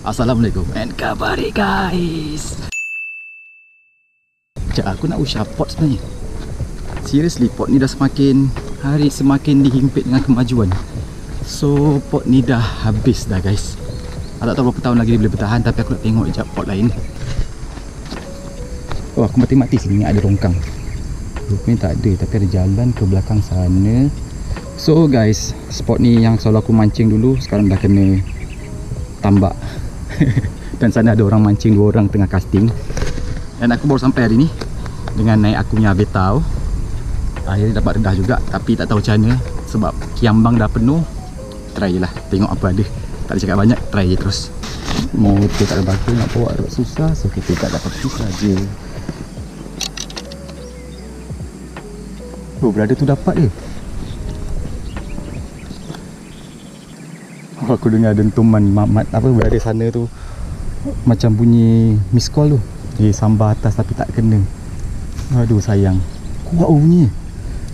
Assalamualaikum and kabari guys. Sekejap, aku nak usah pot sebenarnya. Seriously, pot ni dah semakin hari semakin dihimpit dengan kemajuan. So pot ni dah habis dah guys. Aku tak tahu berapa tahun lagi dia boleh bertahan, tapi aku nak tengok sekejap pot lain. Oh, aku mati-mati sini ada longkang. Rupanya tak ada, tapi ada jalan ke belakang sana. So guys, spot ni yang selalu aku mancing dulu, sekarang dah kena tambak. Dan sana ada orang mancing, 2 orang tengah casting. Dan aku baru sampai hari ni dengan naik aku punya Avetao. Akhirnya dapat rendah juga, tapi tak tahu macam mana sebab kiambang dah penuh. Try je lah, tengok apa ada. Tak ada cakap banyak, try je terus. Motor tak ada batu, nak bawa rod susah, so kita tak dapat susah je. Oh, berada tu dapat je. Oh, aku dengar dentuman mamat apa berada sana tu macam bunyi miss call tu. Sambar atas tapi tak kena. Aduh sayang. Kuat bunyi.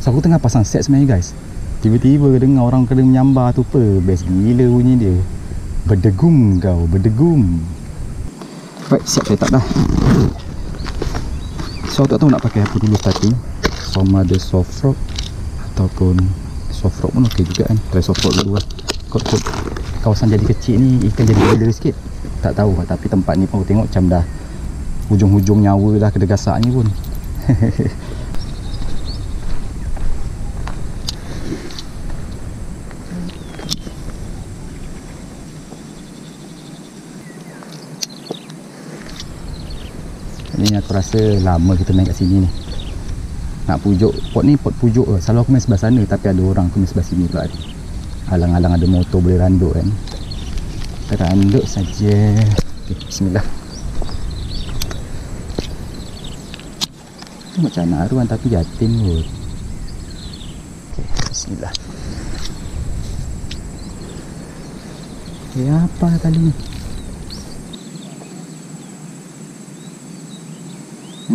So aku tengah pasang set sebenarnya guys. Tiba-tiba dengar orang kena menyambar tu apa. Best gila bunyi dia. Berdegum kau, berdegum. Baik, siap saya tak dah. So aku tak tahu nak pakai apa dulu starting. Sama ada soft rock ataupun soft rock pun okey juga kan. Try soft rock dulu lah. Kot kawasan jadi kecil ni ikan jadi gila sikit. Tak tahu tapi tempat ni pun aku tengok macam dah hujung-hujung nyawa dah kedegasaknya pun. Ni aku rasa lama kita naik kat sini ni. Nak pujuk pot ni, pot pujuk ke. Selalu aku main sebelah sana tapi ada orang aku main sebelah sini pula. Alang-alang ada motor boleh randuk kan. Kita randuk saja. Okay, bismillah. Itu macam anak aruan tapi yatim kot. Okay, bismillah. Apa kali ni?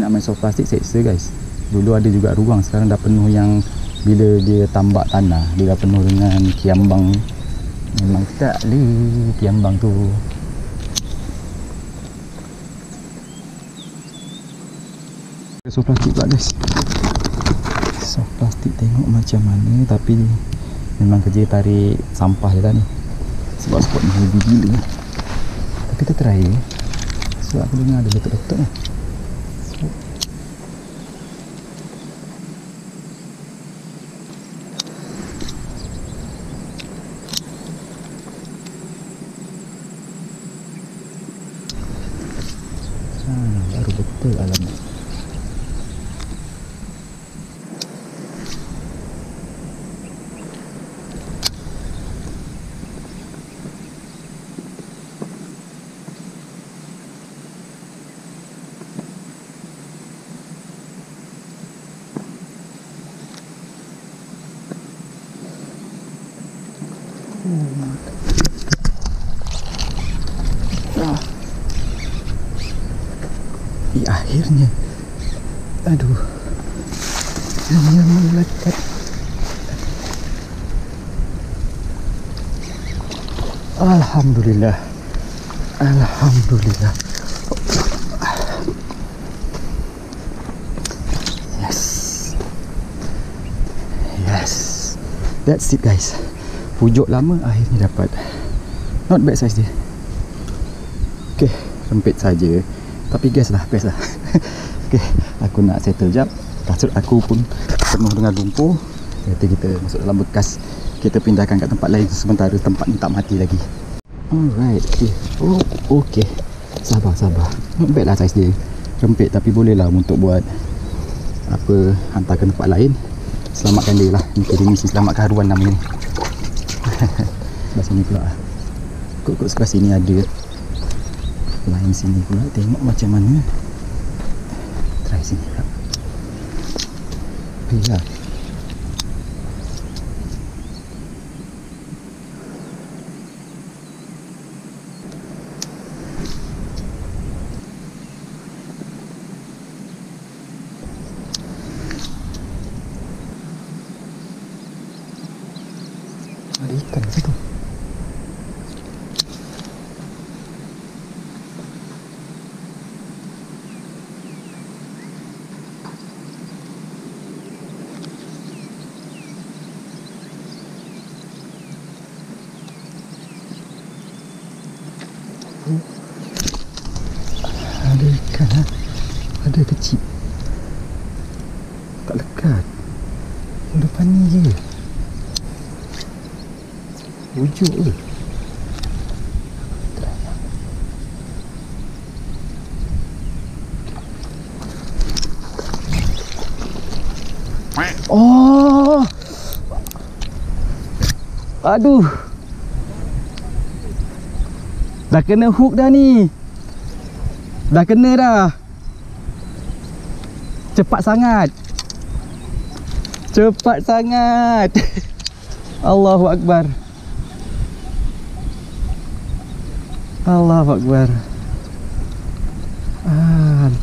Nak main soft plastik seksa guys. Dulu ada juga ruang, sekarang dah penuh yang bila dia tambak tanah, dia dah penuh dengan kiambang. Memang tak boleh kiambang tu. Soft plastik pula guys. Soft plastik tengok macam mana, tapi memang kerja tarik sampah je lah ni. Sebab spot ni heavy gila. Tapi kita try je. Sebab aku dengar ada betul-betul lah. Baru betul alamat. Akhirnya, aduh, hanya melekat. Alhamdulillah, alhamdulillah. Yes, yes, that's it guys. Pujuk lama akhirnya dapat. Not bad size dia. Okay, sempit saja. Tapi gas lah, best lah. Okay, aku nak settle jap. Kasut aku pun penuh dengan lumpur. Nanti kita masuk dalam bekas. Kita pindahkan kat tempat lain sementara tempat ni tak mati lagi. Alright, okay. Oh, okay. Sabar, sabar. Not bad lah size dia. Sempit tapi boleh lah untuk buat apa, hantar ke tempat lain. Selamatkan dia lah. Ni kira misi selamatkan haruan nama ni. Sebelah sini pula. Kok sebelah sini ada. Lain sini pula, tengok macam mana. Try sini pula. Bila ada ikan di situ. Ada ikan ha? Ada kecil. Tak lekat. Depan ni je. Wujud ke? Oh. Aduh. Dah kena hook dah ni. Dah kena dah. Cepat sangat. Cepat sangat. Allahu Akbar. Allahu Akbar.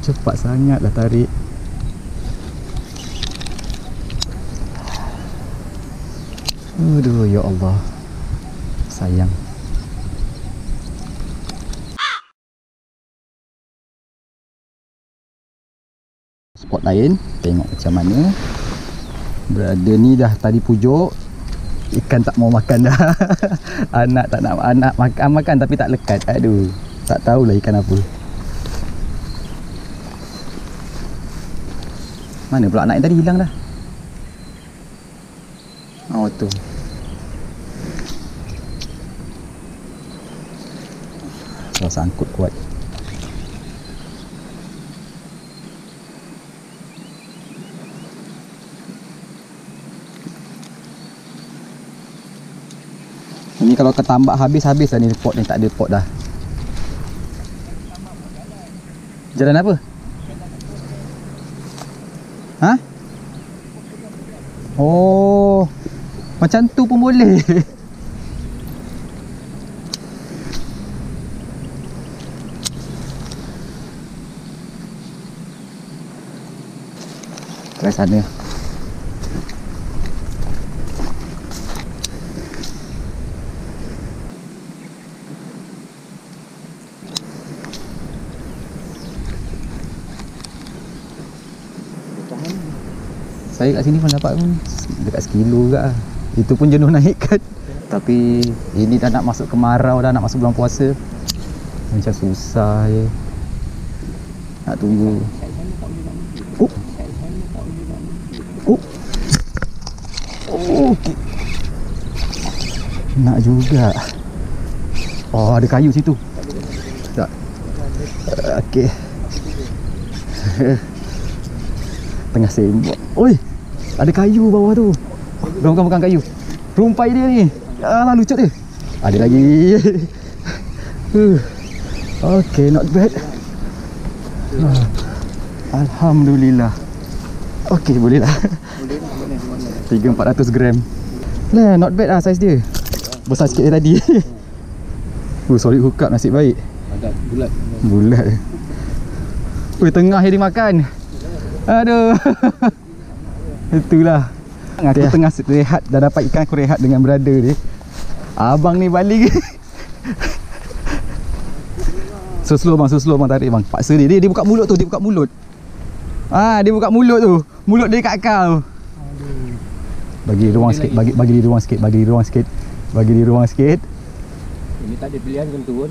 Cepat sangat dah tarik. Aduh, ya Allah. Sayang. Spot lain, tengok macam mana. Berada ni dah tadi pujuk. Ikan tak mau makan dah. Anak tak nak, anak makan tapi tak lekat. Aduh, tak tahulah ikan apa. Mana pula anak yang tadi hilang dah. Oh tu. So, sangkut kuat. Ini kalau ketambak habis dah ni pot ni, tak ada pot dah. Jalan apa? Ha? Oh. Macam tu pun boleh. Try sana. Saya kat sini pun dapat pun dekat sekilo juga lah. Itu pun jenuh naikkan. Tapi ini dah nak masuk kemarau dah, nak masuk bulan puasa. Macam susah je. Nak tunggu. Oh. Oh. Oh. Nak juga. Oh, ada kayu situ. Tak. Okey. Tengah sembok. Oi. Ada kayu bawah tu. Bukan kayu. Rumpai dia ni. Alah, lucut dia. Ada lagi. Okay, not bad. Alhamdulillah. Okay, boleh lah. 300-400 gram. Nah, not bad lah saiz dia. Besar sikit dia tadi. Solid hook up, nasib baik. Ada bulat. Bulat. Tengah je dimakan. Aduh. Itulah. Aku tengah rehat, dah dapat ikan, aku rehat dengan brother ni. Abang ni balik. So slow bang, tarik bang. Paksa dia buka mulut tu, dia buka mulut. Dia buka mulut tu. Mulut dia kat kau. Bagi ruang sikit, bagi dia ruang sikit. Ini tak ada pilihan kan turun.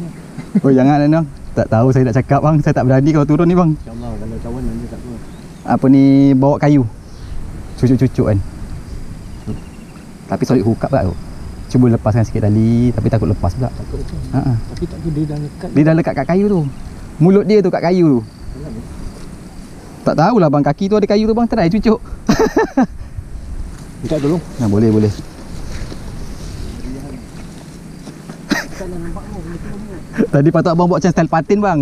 Oh jangan Anang. Tak tahu, saya nak cakap bang, saya tak berani kalau turun ni bang. InsyaAllah kalau kawan nanti tak turun. Apa ni, bawa kayu. Cucuk-cucuk kan. Tapi solid hook up tak tu. Cuba lepaskan sikit tali, tapi takut lepas pula. Takut lepas. Tapi tak tu dia dah lekat. Dia dah lekat kat kayu tu. Mulut dia tu kat kayu tu. Tak tahulah bang, kaki tu ada kayu tu bang, try cucuk. Minta tolong. Boleh. Tadi patut abang buat macam style patin bang.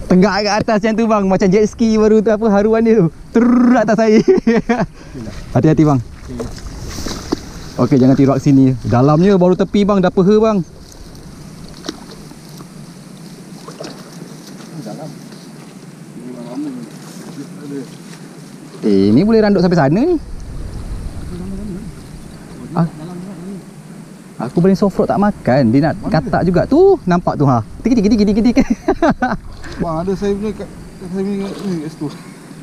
Tenggak kat atas macam tu bang, macam jet ski baru tu, apa haruan dia tu. Terus atas saya. Hati-hati bang. Okey, jangan tirak sini. Dalamnya baru tepi bang, dah peha bang. Ini boleh randuk sampai sana ni. Aku paling soft rock tak makan. Dia nak katak juga. Tu, nampak tu ha. Tik. Wah, ada saya punya kat saya punya ni kat situ.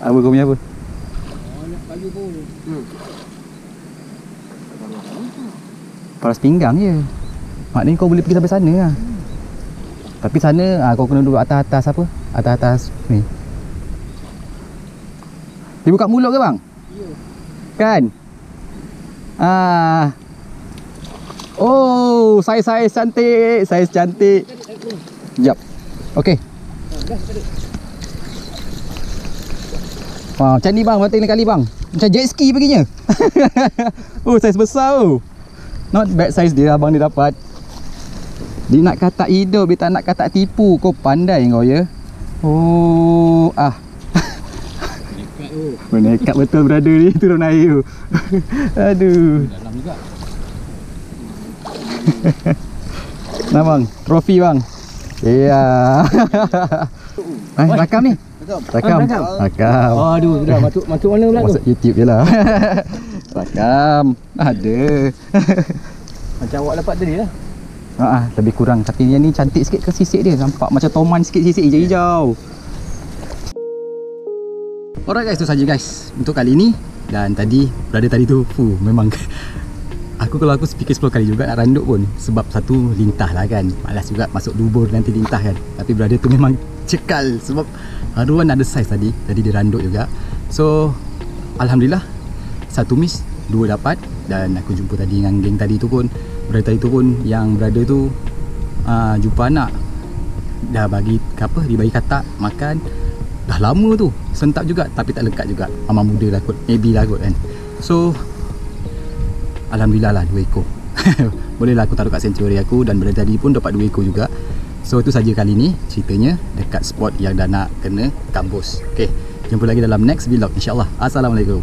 Apa kau punya apa? Banyak kayu pun. Paras pinggang je. Maknanya kau boleh pergi sampai sana lah. Tapi sana kau kena duduk atas-atas apa? Atas-atas ni. Dia buka mulut ke bang? Ya. Kan? Oh, saiz cantik. Saiz cantik. Sekejap. Okey. Wah, macam ni bang, batin kali bang. Macam jet ski perginya. Oh, saiz besar tu. Not bad saiz dia abang dia dapat. Dia nak kata hidup, dia tak nak kata tipu. Kau pandai kau ya. Oh, Nekat tu. menekat betul brother ni turun air tu. Aduh. Dalam juga. Nah bang, trofi bang. Ya. Rakam ni. Rakam. Rakam. Aduh, dah masuk mana pula tu? Masuk YouTube je lah. Rakam. Ada. Macam awak dapat tadi lah. Lebih kurang. Tapi yang ni cantik sikit ke sisik dia. Nampak macam toman sikit sisik hijau-hijau. Alright guys, itu saja guys untuk kali ni. Dan tadi, brother tadi tu memang kalau aku fikir 10 kali juga nak randuk pun. Sebab satu, lintah lah kan. Malas juga masuk dubur nanti lintah kan. Tapi brother tu memang cekal. Sebab haruan ada saiz tadi. Jadi dia randuk juga. So Alhamdulillah, 1 miss, 2 dapat. Dan aku jumpa tadi dengan geng tadi tu pun. Brother tadi tu pun, yang brother tu jumpa anak. Dah bagi apa, dia bagi katak makan. Dah lama tu, sentap juga. Tapi tak lekat juga. Mama muda lah kot, maybe lah kot kan. So Alhamdulillah lah 2 ekor. Boleh lah aku taruh kat sanctuary aku. Dan brother tadi pun dapat 2 ekor juga. So itu saja kali ni ceritanya dekat spot yang dah nak kena kampus. Okay, jumpa lagi dalam next vlog insyaAllah. Assalamualaikum.